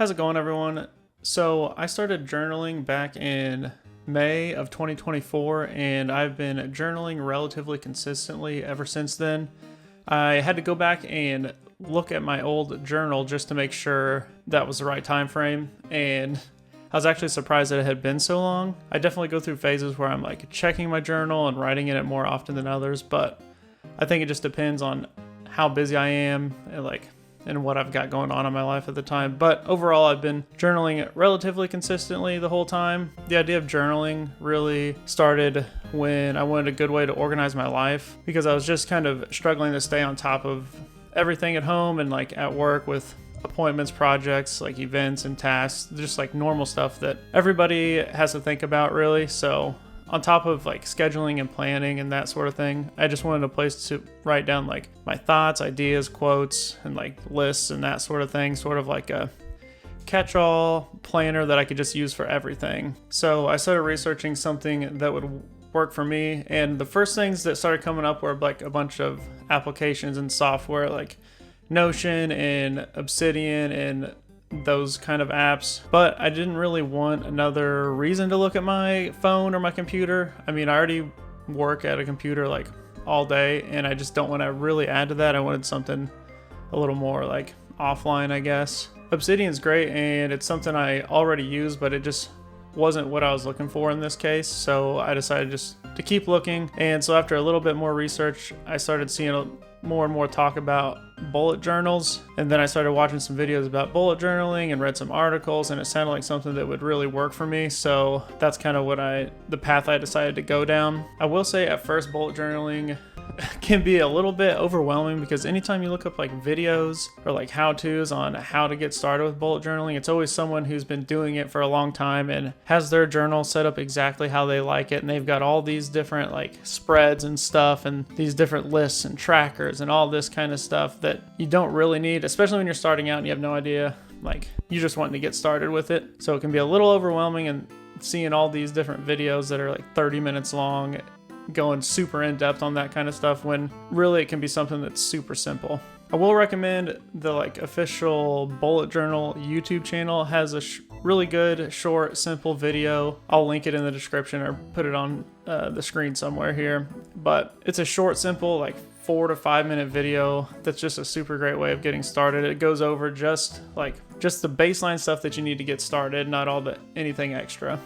How's it going, everyone? So I started journaling back in May of 2024, and I've been journaling relatively consistently ever since then. I had to go back and look at my old journal just to make sure that was the right time frame, and I was actually surprised that it had been so long. I definitely go through phases where I'm like checking my journal and writing in it more often than others, but I think it just depends on how busy I am and what I've got going on in my life at the time. But overall, I've been journaling relatively consistently the whole time. The idea of journaling really started when I wanted a good way to organize my life, because I was just kind of struggling to stay on top of everything at home and like at work with appointments, projects, like events and tasks, just like normal stuff that everybody has to think about, really. So on top of like scheduling and planning and that sort of thing, I just wanted a place to write down like my thoughts, ideas, quotes, and like lists and that sort of thing, sort of like a catch-all planner that I could just use for everything. So I started researching something that would work for me, and the first things that started coming up were like a bunch of applications and software like Notion and Obsidian and those kind of apps. But I didn't really want another reason to look at my phone or my computer. I mean, I already work at a computer like all day, and I just don't want to really add to that. I wanted something a little more like offline, I guess. Obsidian's great, and it's something I already use, but it just wasn't what I was looking for in this case. So I decided just to keep looking. And so after a little bit more research, I started seeing more and more talk about bullet journals, and then I started watching some videos about bullet journaling and read some articles, and it sounded like something that would really work for me. So that's kind of the path I decided to go down. I will say at first, bullet journaling can be a little bit overwhelming, because anytime you look up like videos or like how-tos on how to get started with bullet journaling, it's always someone who's been doing it for a long time and has their journal set up exactly how they like it, and they've got all these different like spreads and stuff and these different lists and trackers and all this kind of stuff that you don't really need, especially when you're starting out and you have no idea, like you're just wanting to get started with it. So it can be a little overwhelming, and seeing all these different videos that are like 30 minutes long going super in depth on that kind of stuff, when really it can be something that's super simple. I will recommend the like official bullet journal YouTube channel. It has a really good short simple video. I'll link it in the description or put it on the screen somewhere here, but it's a short simple like 4 to 5 minute video that's just a super great way of getting started. It goes over just the baseline stuff that you need to get started, not anything extra.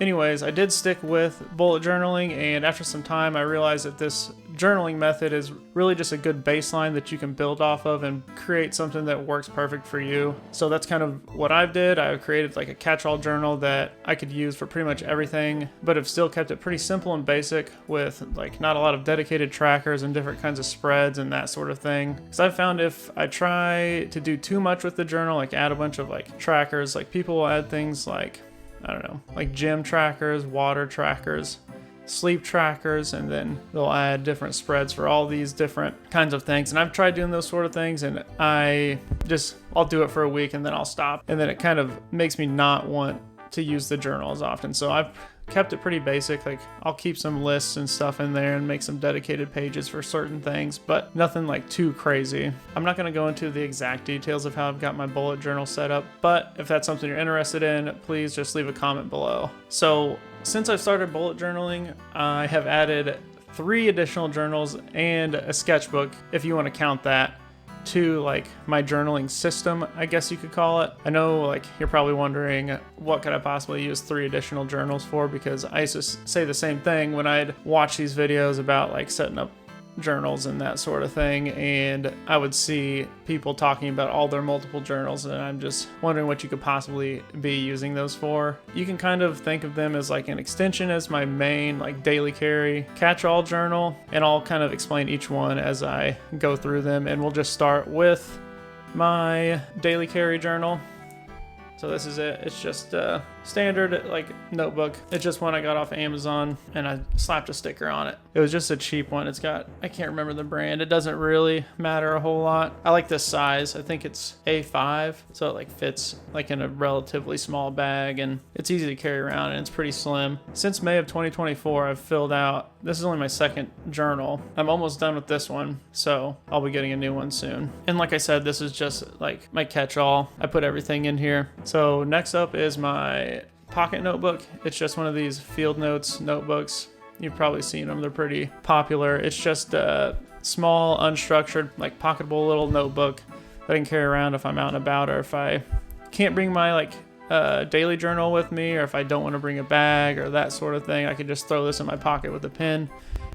Anyways, I did stick with bullet journaling, and after some time I realized that this journaling method is really just a good baseline that you can build off of and create something that works perfect for you. So that's kind of what I did. I created like a catch-all journal that I could use for pretty much everything, but have still kept it pretty simple and basic, with like not a lot of dedicated trackers and different kinds of spreads and that sort of thing. Because I've found if I try to do too much with the journal, like add a bunch of like trackers, like people will add things like, I don't know, like gym trackers, water trackers, sleep trackers, and then they'll add different spreads for all these different kinds of things. And I've tried doing those sort of things, and I'll do it for a week and then I'll stop. And then it kind of makes me not want to use the journal as often. So I've kept it pretty basic. Like I'll keep some lists and stuff in there and make some dedicated pages for certain things, but nothing like too crazy. I'm not going to go into the exact details of how I've got my bullet journal set up, but if that's something you're interested in, please just leave a comment below. So since I've started bullet journaling, I have added 3 additional journals and a sketchbook, if you want to count that, to like my journaling system, I guess you could call it. I know like you're probably wondering, what could I possibly use 3 additional journals for? Because I used to say the same thing when I'd watch these videos about like setting up journals and that sort of thing, and I would see people talking about all their multiple journals, and I'm just wondering what you could possibly be using those for. You can kind of think of them as like an extension as my main like daily carry catch-all journal, and I'll kind of explain each one as I go through them, and we'll just start with my daily carry journal. So this is it. It's just a standard like notebook. It's just one I got off Amazon and I slapped a sticker on it. It was just a cheap one. It's got, I can't remember the brand. It doesn't really matter a whole lot. I like this size. I think it's A5, so it like fits like in a relatively small bag and it's easy to carry around and it's pretty slim. Since May of 2024, I've filled out, this is only my second journal. I'm almost done with this one, so I'll be getting a new one soon. And like I said, this is just like my catch-all. I put everything in here. So next up is my pocket notebook. It's just one of these field notes notebooks. You've probably seen them. They're pretty popular. It's just a small, unstructured, like pocketable little notebook that I can carry around if I'm out and about, or if I can't bring my like daily journal with me, or if I don't want to bring a bag or that sort of thing. I can just throw this in my pocket with a pen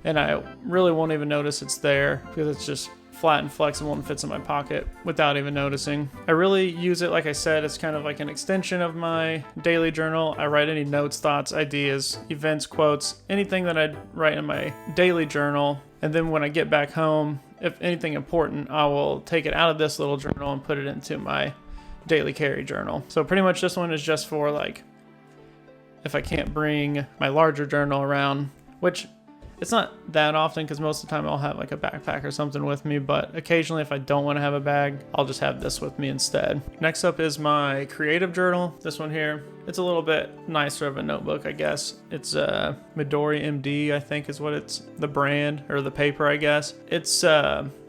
and I really won't even notice it's there because it's just flat and flexible and fits in my pocket without even noticing. I really use it, like I said, it's kind of like an extension of my daily journal. I write any notes, thoughts, ideas, events, quotes, anything that I write in my daily journal. And then when I get back home, if anything important, I will take it out of this little journal and put it into my daily carry journal. So pretty much this one is just for like, if I can't bring my larger journal around, which it's not that often because most of the time I'll have like a backpack or something with me, but occasionally if I don't want to have a bag, I'll just have this with me instead. Next up is my creative journal. This one here, it's a little bit nicer of a notebook, I guess. It's Midori MD, I think is what it's, the brand or the paper, I guess. It's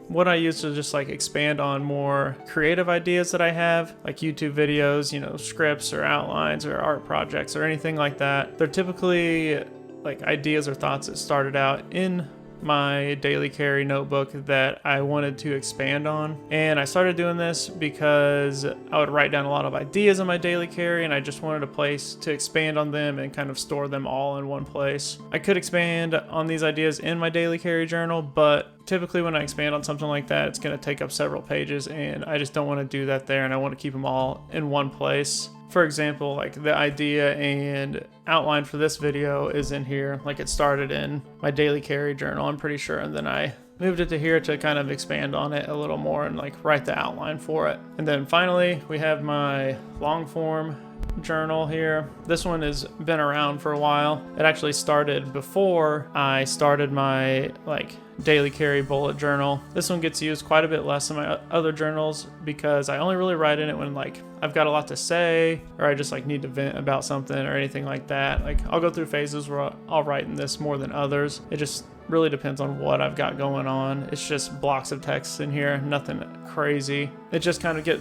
what I use to just like expand on more creative ideas that I have, like YouTube videos, you know, scripts or outlines or art projects or anything like that. They're typically like ideas or thoughts that started out in my daily carry notebook that I wanted to expand on. And I started doing this because I would write down a lot of ideas in my daily carry and I just wanted a place to expand on them and kind of store them all in one place. I could expand on these ideas in my daily carry journal, but typically when I expand on something like that, it's going to take up several pages and I just don't want to do that there, and I want to keep them all in one place. For example, like the idea and outline for this video is in here. Like it started in my daily carry journal, I'm pretty sure, and then I moved it to here to kind of expand on it a little more and like write the outline for it. And then finally, we have my long form journal here. This one has been around for a while. It actually started before I started my like daily carry bullet journal. This one gets used quite a bit less than my other journals because I only really write in it when like I've got a lot to say or I just like need to vent about something or anything like that. Like I'll go through phases where I'll write in this more than others. It just really depends on what I've got going on. It's just blocks of text in here, nothing crazy. It just kind of get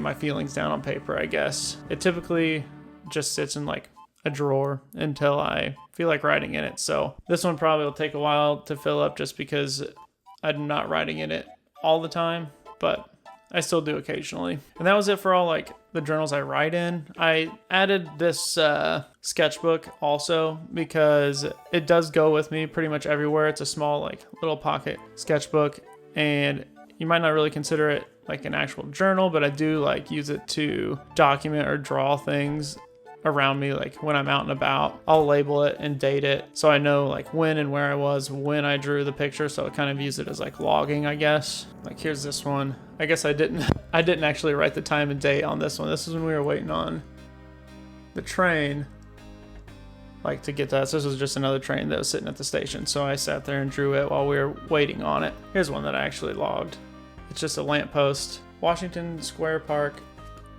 my feelings down on paper, I guess. It typically just sits in like a drawer until I feel like writing in it. So this one probably will take a while to fill up just because I'm not writing in it all the time, but I still do occasionally. And that was it for all like the journals I write in. I added this sketchbook also because it does go with me pretty much everywhere. It's a small like little pocket sketchbook, and you might not really consider it like an actual journal, but I do like use it to document or draw things around me. Like when I'm out and about, I'll label it and date it so I know like when and where I was when I drew the picture, so I kind of use it as like logging, I guess. Like here's this one. I guess I didn't actually write the time and date on this one. This is when we were waiting on the train like to get to us. This was just another train that was sitting at the station, so I sat there and drew it while we were waiting on it. Here's one that I actually logged. It's just a lamppost, Washington Square Park.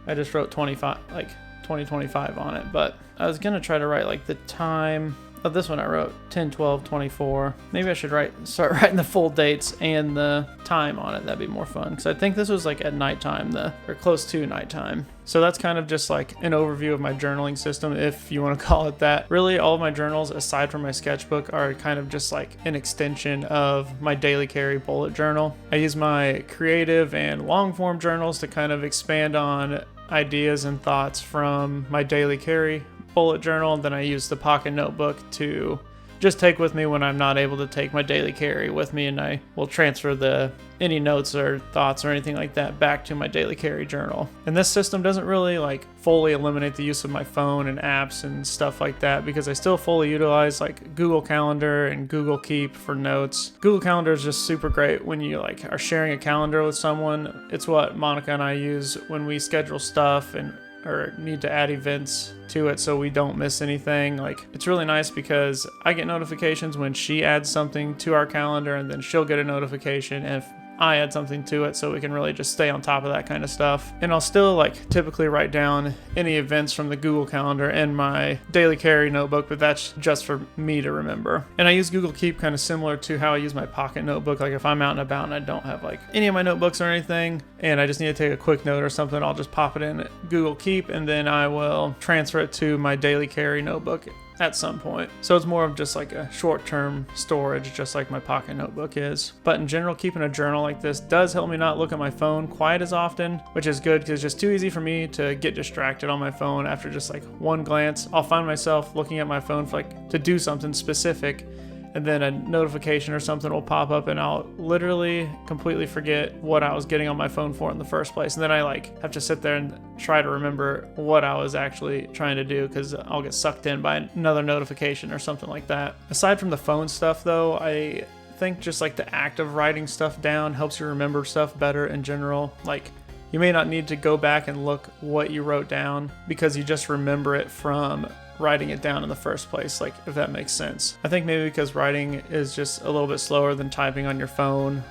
I just wrote 2025 on it, but I was gonna try to write like the time of this one. I wrote 10/12/24. Maybe I should start writing the full dates and the time on it. That'd be more fun because I think this was like at nighttime, or close to nighttime. So that's kind of just like an overview of my journaling system, if you want to call it that. Really, all of my journals aside from my sketchbook are kind of just like an extension of my daily carry bullet journal. I use my creative and long form journals to kind of expand on ideas and thoughts from my daily carry bullet journal, and then I use the pocket notebook to just take with me when I'm not able to take my daily carry with me, and I will transfer any notes or thoughts or anything like that back to my daily carry journal. And this system doesn't really like fully eliminate the use of my phone and apps and stuff like that, because I still fully utilize like Google Calendar and Google Keep for notes. Google Calendar is just super great when you like are sharing a calendar with someone. It's what Monica and I use when we schedule stuff and or need to add events to it so we don't miss anything. Like, it's really nice because I get notifications when she adds something to our calendar, and then she'll get a notification if I add something to it, so we can really just stay on top of that kind of stuff. And I'll still like typically write down any events from the Google Calendar in my daily carry notebook, but that's just for me to remember. And I use Google Keep kind of similar to how I use my pocket notebook. Like if I'm out and about and I don't have like any of my notebooks or anything, and I just need to take a quick note or something, I'll just pop it in Google Keep, and then I will transfer it to my daily carry notebook at some point. So it's more of just like a short-term storage, just like my pocket notebook is. But in general, keeping a journal like this does help me not look at my phone quite as often, which is good because it's just too easy for me to get distracted on my phone. After just like one glance, I'll find myself looking at my phone for like to do something specific, and then a notification or something will pop up, and I'll literally completely forget what I was getting on my phone for in the first place. And then I like have to sit there and try to remember what I was actually trying to do, because I'll get sucked in by another notification or something like that. Aside from the phone stuff though, I think just like the act of writing stuff down helps you remember stuff better in general. Like, you may not need to go back and look what you wrote down because you just remember it from writing it down in the first place, like if that makes sense. I think maybe because writing is just a little bit slower than typing on your phone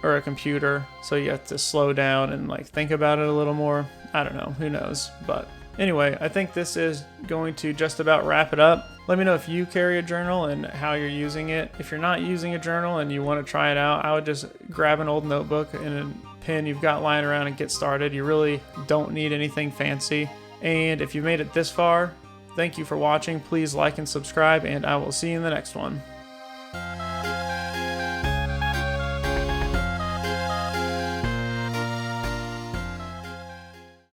or a computer, so you have to slow down and like think about it a little more. I don't know, who knows. But anyway, I think this is going to just about wrap it up. Let me know if you carry a journal and how you're using it. If you're not using a journal and you want to try it out, I would just grab an old notebook and a pen you've got lying around and get started. You really don't need anything fancy. And if you made it this far, thank you for watching. Please like and subscribe, and I will see you in the next one.